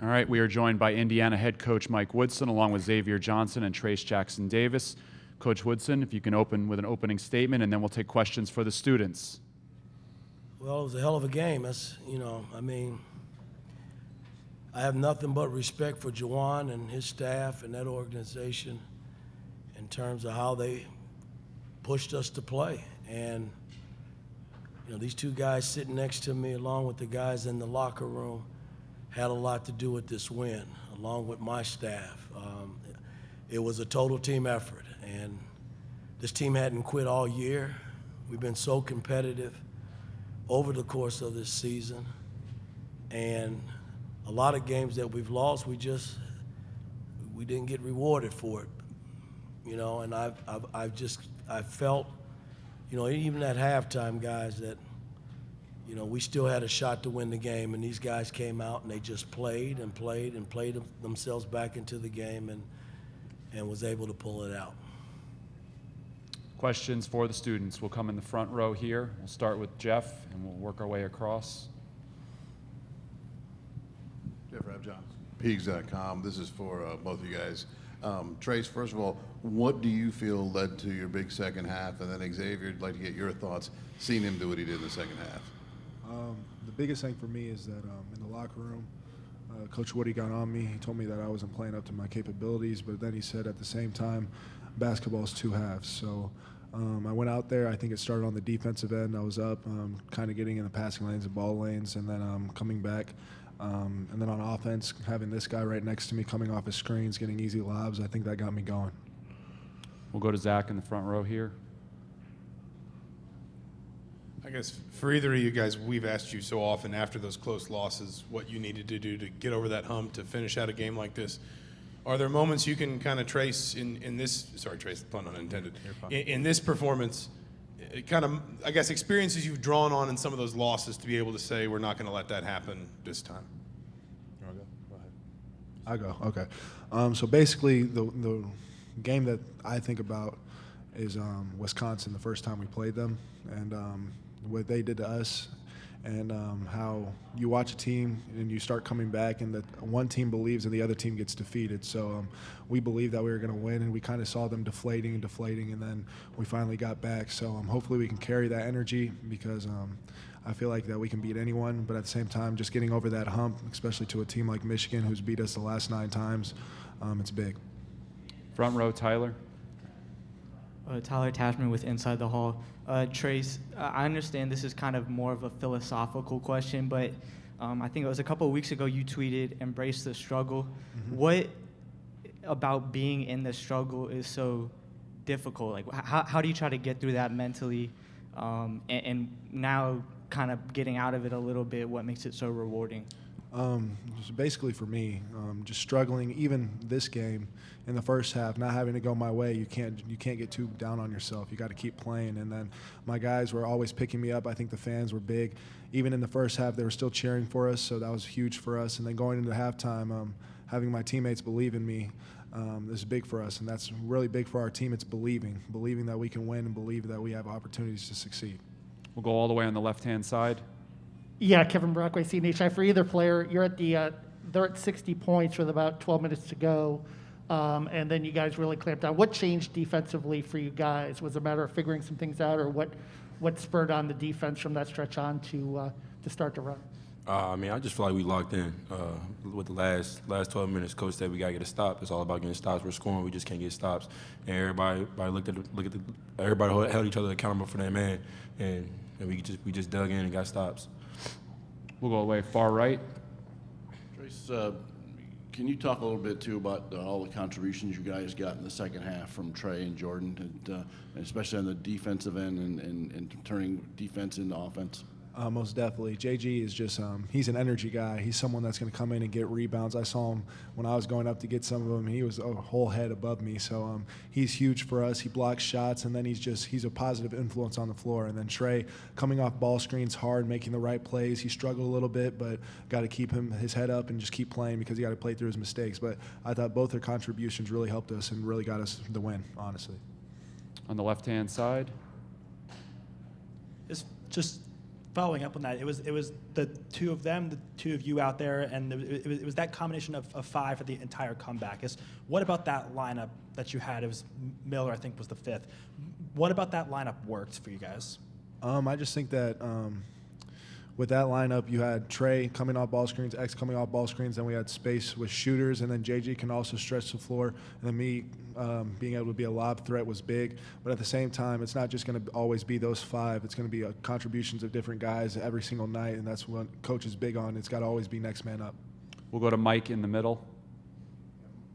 All right, we are joined by Indiana head coach Mike Woodson, along with Xavier Johnson and Trayce Jackson-Davis. Coach Woodson, if you can open with an opening statement, and then we'll take questions for the students. Well, it was a hell of a game. I have nothing but respect for Juwan and his staff and that organization in terms of how they pushed us to play. And, these two guys sitting next to me, along with the guys in the locker room, had a lot to do with this win, along with my staff. It was a total team effort, and this team hadn't quit all year. We've been so competitive over the course of this season, and a lot of games that we've lost, we didn't get rewarded for it, And I felt, even at halftime, guys, that we still had a shot to win the game, and these guys came out and they just played and played and played themselves back into the game and was able to pull it out. Questions for the students. We'll come in the front row here. We'll start with Jeff, and we'll work our way across. Jeff Johnson, Pigs.com. This is for both of you guys. Trayce, first of all, what do you feel led to your big second half? And then Xavier, I'd like to get your thoughts, seeing him do what he did in the second half. The biggest thing for me is that in the locker room, Coach Woody got on me. He told me that I wasn't playing up to my capabilities, but then he said at the same time, basketball is two halves. So I went out there. I think it started on the defensive end. I was up, kind of getting in the passing lanes and ball lanes, and then coming back. And then on offense, having this guy right next to me coming off his screens, getting easy lobs, I think that got me going. We'll go to Zach in the front row here. I guess for either of you guys, we've asked you so often after those close losses what you needed to do to get over that hump to finish out a game like this. Are there moments you can kind of trace in this, sorry, Trayce, pun unintended, in this performance, kind of, I guess, experiences you've drawn on in some of those losses to be able to say we're not going to let that happen this time? You want to go? Go ahead. I go, okay. So basically the game that I think about is Wisconsin, the first time we played them, and what they did to us, and how you watch a team and you start coming back and that one team believes and the other team gets defeated. So we believed that we were going to win, and we kind of saw them deflating, and then we finally got back. So hopefully we can carry that energy, because I feel like that we can beat anyone, but at the same time, just getting over that hump, especially to a team like Michigan who's beat us the last 9 times, it's big. Front row, Tyler. Tyler Tashman with Inside the Hall. Trayce, I understand this is kind of more of a philosophical question, but I think it was a couple of weeks ago you tweeted, "Embrace the struggle." Mm-hmm. What about being in the struggle is so difficult? Like, how do you try to get through that mentally? And now kind of getting out of it a little bit, what makes it so rewarding? So basically for me, just struggling, even this game in the first half, not having to go my way. You can't get too down on yourself. You got to keep playing. And then my guys were always picking me up. I think the fans were big. Even in the first half, they were still cheering for us, so that was huge for us. And then going into halftime, having my teammates believe in me, is big for us, and that's really big for our team. It's believing that we can win and believe that we have opportunities to succeed. We'll go all the way on the left-hand side. Yeah, Kevin Brockway, CNHI. For either player, you're at they're at 60 points with about 12 minutes to go, and then you guys really clamped down. What changed defensively for you guys? Was it a matter of figuring some things out, or what spurred on the defense from that stretch on to start to run? I just feel like we locked in. With the last 12 minutes, Coach said we got to get a stop. It's all about getting stops. We're scoring. We just can't get stops. And everybody everybody held each other accountable for that man, and we just dug in and got stops. We'll go away far right. Trayce, can you talk a little bit, too, about all the contributions you guys got in the second half from Trey and Jordan, and especially on the defensive end and turning defense into offense? Most definitely. JG is just, he's an energy guy. He's someone that's going to come in and get rebounds. I saw him when I was going up to get some of them. He was a whole head above me. So he's huge for us. He blocks shots, and then he's a positive influence on the floor. And then Trey, coming off ball screens hard, making the right plays. He struggled a little bit, but got to keep his head up and just keep playing, because he got to play through his mistakes. But I thought both their contributions really helped us and really got us the win, honestly. On the left-hand side. It's just following up on that, it was the two of them, the two of you out there, and it was that combination of five for the entire comeback. What about that lineup that you had? It was Miller, I think, was the fifth. What about that lineup worked for you guys? I just think that with that lineup, you had Trey coming off ball screens, X coming off ball screens, then we had space with shooters, and then JG can also stretch the floor. And then me being able to be a lob threat was big. But at the same time, it's not just going to always be those five. It's going to be contributions of different guys every single night, and that's what Coach is big on. It's got to always be next man up. We'll go to Mike in the middle.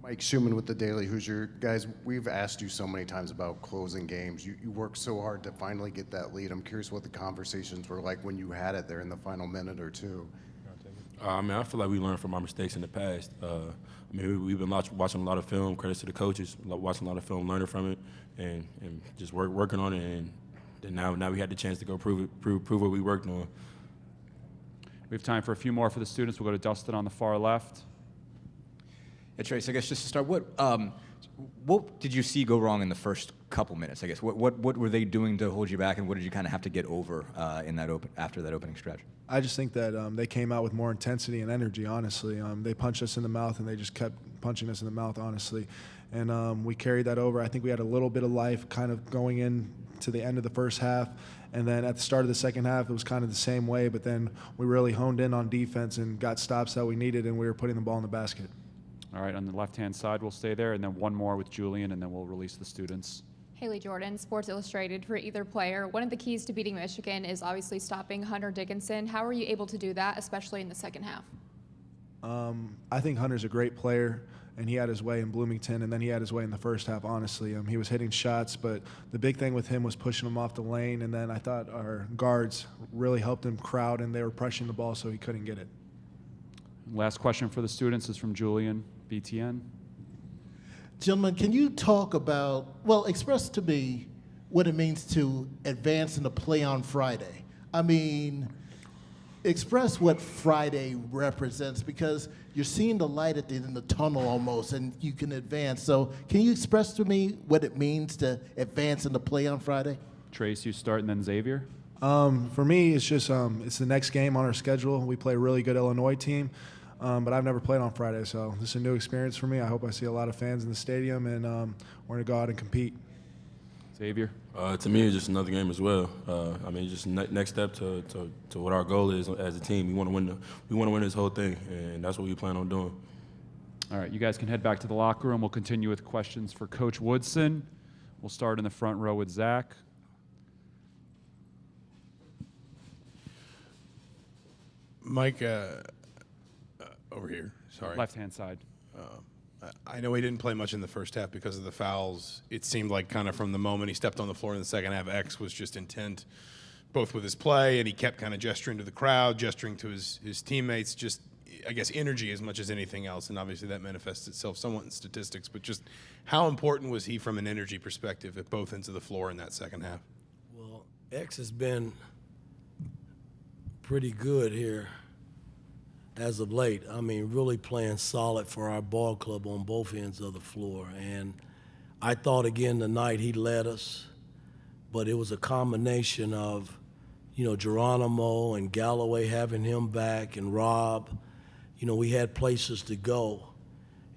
Mike Schuman with the Daily Hoosier. Guys, we've asked you so many times about closing games. You worked so hard to finally get that lead. I'm curious what the conversations were like when you had it there in the final minute or two. I feel like we learned from our mistakes in the past. We've been watching a lot of film, credits to the coaches, watching a lot of film, learning from it, and just working on it. And then now we had the chance to go prove what we worked on. We have time for a few more for the students. We'll go to Dustin on the far left. Yeah, Trayce, I guess just to start, what did you see go wrong in the first couple minutes? I guess what were they doing to hold you back, and what did you kind of have to get over after that opening stretch? I just think that they came out with more intensity and energy, honestly. They punched us in the mouth, and they just kept punching us in the mouth, honestly. And we carried that over. I think we had a little bit of life kind of going in to the end of the first half. And then at the start of the second half, it was kind of the same way. But then we really honed in on defense and got stops that we needed, and we were putting the ball in the basket. All right, on the left-hand side, we'll stay there, and then one more with Julian, and then we'll release the students. Haley Jordan, Sports Illustrated for either player. One of the keys to beating Michigan is obviously stopping Hunter Dickinson. How were you able to do that, especially in the second half? I think Hunter's a great player, and he had his way in Bloomington, and then he had his way in the first half, honestly. He was hitting shots, but the big thing with him was pushing him off the lane, and then I thought our guards really helped him crowd, and they were pressuring the ball so he couldn't get it. Last question for the students is from Julian, BTN. Gentlemen, can you talk about, express to me what it means to advance in the play on Friday? I mean, express what Friday represents, because you're seeing the light at the end of the tunnel almost, and you can advance. So can you express to me what it means to advance in the play on Friday? Trayce, you start, and then Xavier. For me, it's just it's the next game on our schedule. We play a really good Illinois team. But I've never played on Friday, so this is a new experience for me. I hope I see a lot of fans in the stadium, and we're going to go out and compete. Xavier? To me, it's just another game as well. Just next step to what our goal is as a team. We want to win this whole thing, and that's what we plan on doing. All right, you guys can head back to the locker room. We'll continue with questions for Coach Woodson. We'll start in the front row with Zach. Mike, over here, sorry. Left-hand side. I know he didn't play much in the first half because of the fouls. It seemed like kind of from the moment he stepped on the floor in the second half, X was just intent, both with his play, and he kept kind of gesturing to the crowd, gesturing to his teammates, just, I guess, energy as much as anything else. And obviously that manifests itself somewhat in statistics, but just how important was he from an energy perspective at both ends of the floor in that second half? Well, X has been pretty good here as of late. Really playing solid for our ball club on both ends of the floor. And I thought again tonight he led us, but it was a combination of, Geronimo and Galloway having him back, and Rob. We had places to go.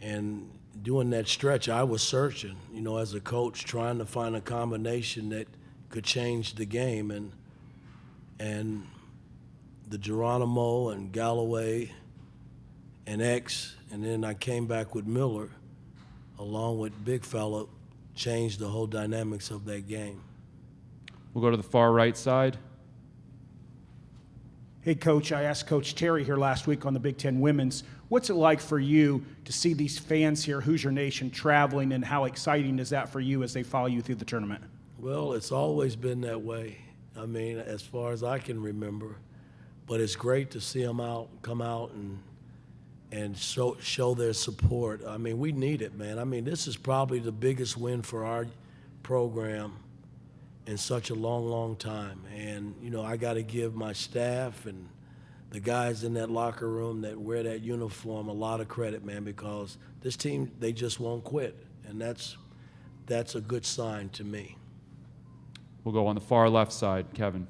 And during that stretch, I was searching, as a coach, trying to find a combination that could change the game. And the Geronimo and Galloway and X, and then I came back with Miller, along with Big Fella, changed the whole dynamics of that game. We'll go to the far right side. Hey, Coach, I asked Coach Terry here last week on the Big Ten Women's, what's it like for you to see these fans here, Hoosier Nation, traveling, and how exciting is that for you as they follow you through the tournament? Well, it's always been that way, as far as I can remember. But it's great to see them come out and show their support. We need it, man. This is probably the biggest win for our program in such a long, long time. And, I got to give my staff and the guys in that locker room that wear that uniform a lot of credit, man, because this team, they just won't quit. And that's a good sign to me. We'll go on the far left side, Kevin.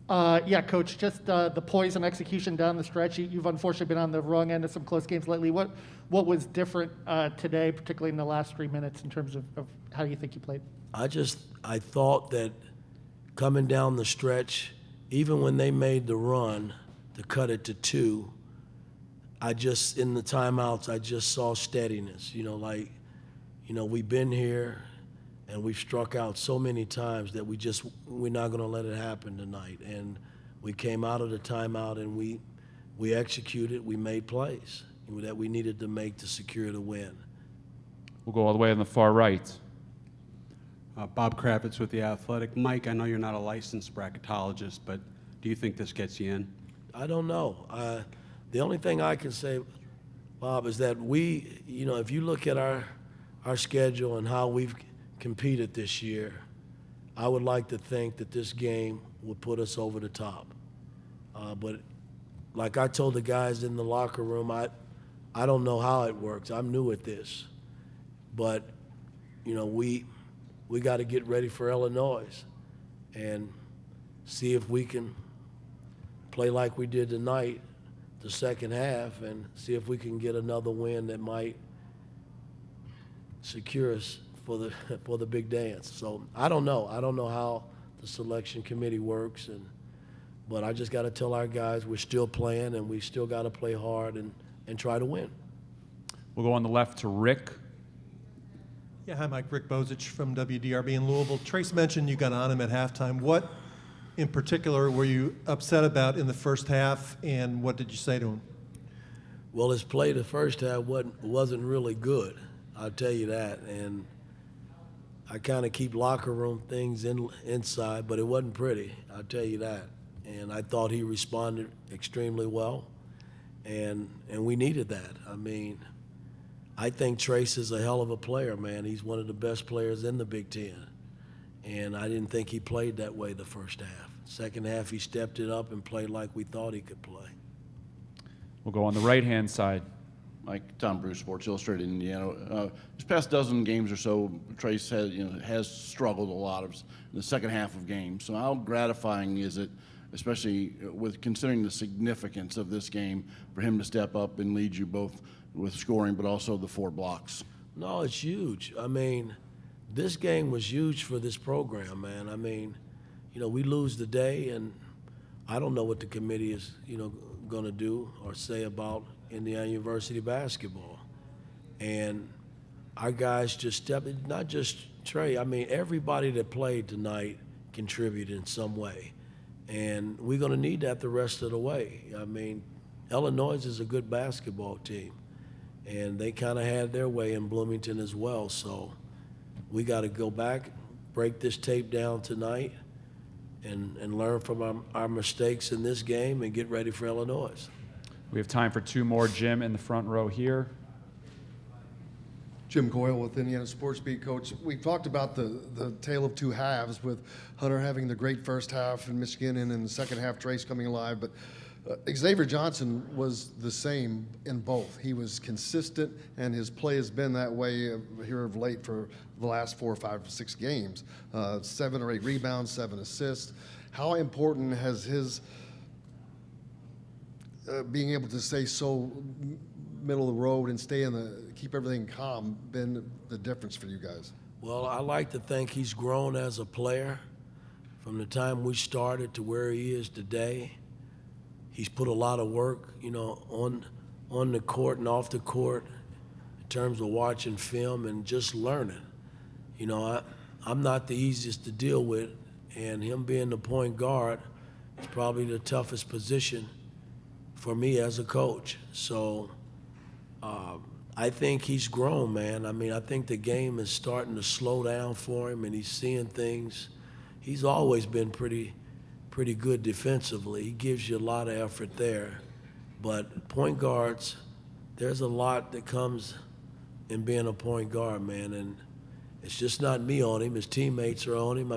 Yeah, Coach, just the poise and execution down the stretch. You've unfortunately been on the wrong end of some close games lately. What was different today, particularly in the last 3 minutes, in terms of how you think you played? I thought that coming down the stretch, even when they made the run to cut it to 2, in the timeouts, I just saw steadiness. We've been here and we've struck out so many times that we're not going to let it happen tonight. And we came out of the timeout and we executed, we made plays that we needed to make to secure the win. We'll go all the way on the far right. Bob Kravitz with The Athletic. Mike, I know you're not a licensed bracketologist, but do you think this gets you in? I don't know. The only thing I can say, Bob, is that if you look at our schedule and how we've competed this year, I would like to think that this game would put us over the top. But like I told the guys in the locker room, I don't know how it works. I'm new at this. But, we got to get ready for Illinois and see if we can play like we did tonight, the second half, and see if we can get another win that might secure us for the big dance. So I don't know. I don't know how the selection committee works, but I just got to tell our guys we're still playing and we still got to play hard and try to win. We'll go on the left to Rick. Yeah, hi, Mike. Rick Bozich from WDRB in Louisville. Trayce mentioned you got on him at halftime. What in particular were you upset about in the first half, and what did you say to him? Well, his play the first half wasn't really good. I'll tell you that. And I kind of keep locker room things inside, but it wasn't pretty. I'll tell you that. And I thought he responded extremely well, and we needed that. I think Trayce is a hell of a player, man. He's one of the best players in the Big Ten. And I didn't think he played that way the first half. Second half, he stepped it up and played like we thought he could play. We'll go on the right-hand side. Mike, Tom Bruce, Sports Illustrated, Indiana. This past dozen games or so, Trayce has struggled a lot in the second half of games. So how gratifying is it, especially with considering the significance of this game, for him to step up and lead you both with scoring, but also the 4 blocks? No, it's huge. This game was huge for this program, man. We lose the day, and I don't know what the committee is, going to do or say about Indiana University basketball. And our guys just stepped, not just Trey, everybody that played tonight contributed in some way. And we're going to need that the rest of the way. Illinois is a good basketball team, and they kind of had their way in Bloomington as well. So we got to go back, break this tape down tonight, and learn from our mistakes in this game and get ready for Illinois. We have time for 2 more. Jim in the front row here. Jim Coyle with Indiana Sports Beat. Coach, we talked about the tale of 2 halves, with Hunter having the great first half and Michigan, and in the second half Trayce coming alive. But Xavier Johnson was the same in both. He was consistent, and his play has been that way here of late for the last 4, 5, 6 games. 7 or 8 rebounds, 7 assists. How important has his being able to stay so middle of the road and keep everything calm been the difference for you guys? Well, I like to think he's grown as a player from the time we started to where he is today. He's put a lot of work, on the court and off the court in terms of watching film and just learning. I'm not the easiest to deal with, and him being the point guard is probably the toughest position for me as a coach. So I think he's grown, man. I think the game is starting to slow down for him, and he's seeing things. He's always been pretty good defensively. He gives you a lot of effort there. But point guards, there's a lot that comes in being a point guard, man. And it's just not me on him. His teammates are on him.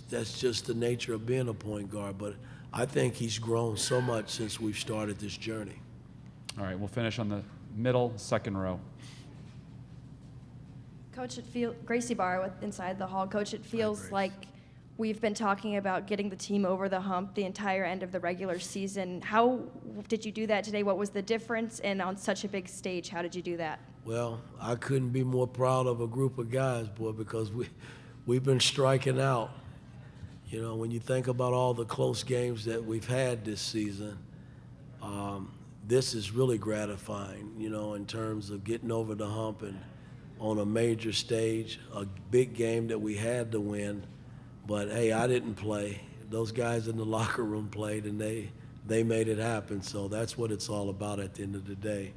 That's just the nature of being a point guard. But I think he's grown so much since we've started this journey. All right, we'll finish on the middle, second row. Coach, Gracie Barr with Inside the Hall. Coach, it feels like we've been talking about getting the team over the hump the entire end of the regular season. How did you do that today? What was the difference? And on such a big stage, how did you do that? Well, I couldn't be more proud of a group of guys, boy, because we've been striking out. You know, when you think about all the close games that we've had this season, this is really gratifying, you know, in terms of getting over the hump and on a major stage, a big game that we had to win. But, hey, I didn't play. Those guys in the locker room played, and they made it happen. So that's what it's all about at the end of the day.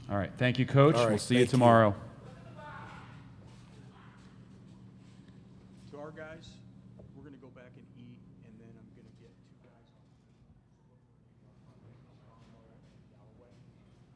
All right. Thank you, Coach. All right, We'll see you thank you. tomorrow. To our guys.